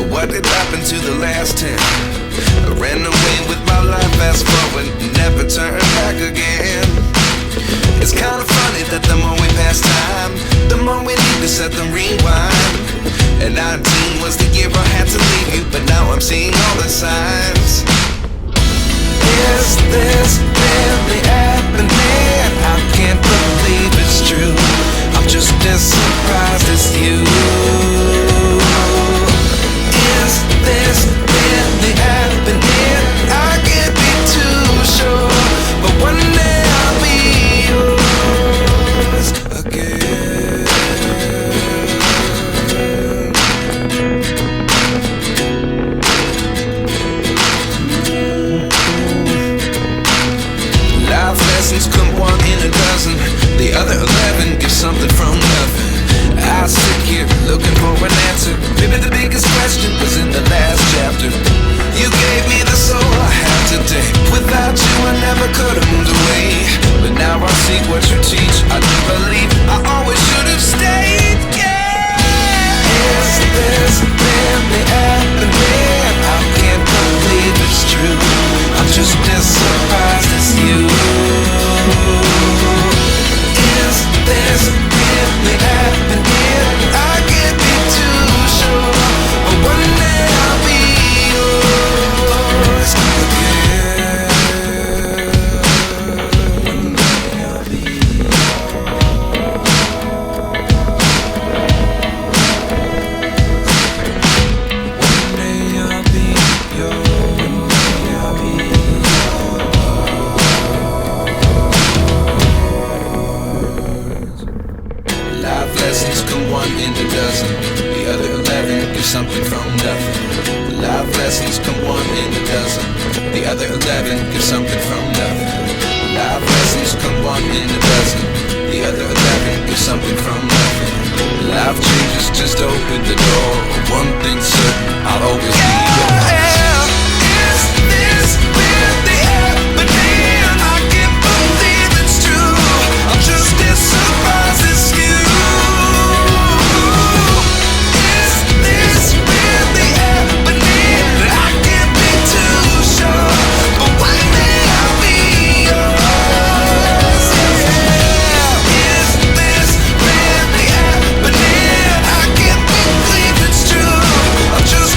What did happen to the last 10? I ran away with my life, fast forward, never turn back again. It's kind of funny that the more we pass time, the more we need to set the rewind. And 19 was the year I had to leave you, but now I'm seeing all the signs. Is this really happening? I can't believe it's true. I'm just as surprised as you. Is this really happening? I can't be too sure, but one day I'll be yours again. Life lessons come one in a dozen. The other 11 give something from nothing. I sit here looking for an answer. Maybe the biggest question was in the last chapter. You gave me the soul I have today. Without you I never could have moved away. But now I see what you teach. I do believe I always should have stayed. Yeah. Is this really happening? I can't believe it's true. I'm just as surprised as you. Is this really happening? I can't be too sure, but one day I'll be yours again. One day I'll be yours. One day I'll be yours. One day I'll be yours. Life lessons come one in a dozen. The other 11 give something from nothing. Life lessons come one in a dozen. The other 11 give something from nothing. Life lessons come one in a dozen. The other 11 give something from nothing. Life changes just open the door. One thing's certain, I'll always be yours. Is this really happening? I can't believe it's true. I'm just as surprised as you. Is this really happening? I can't be too sure, but one day I'll be yours. Yeah. Is this really happening? I can't believe it's true. I'm just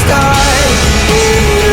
sky.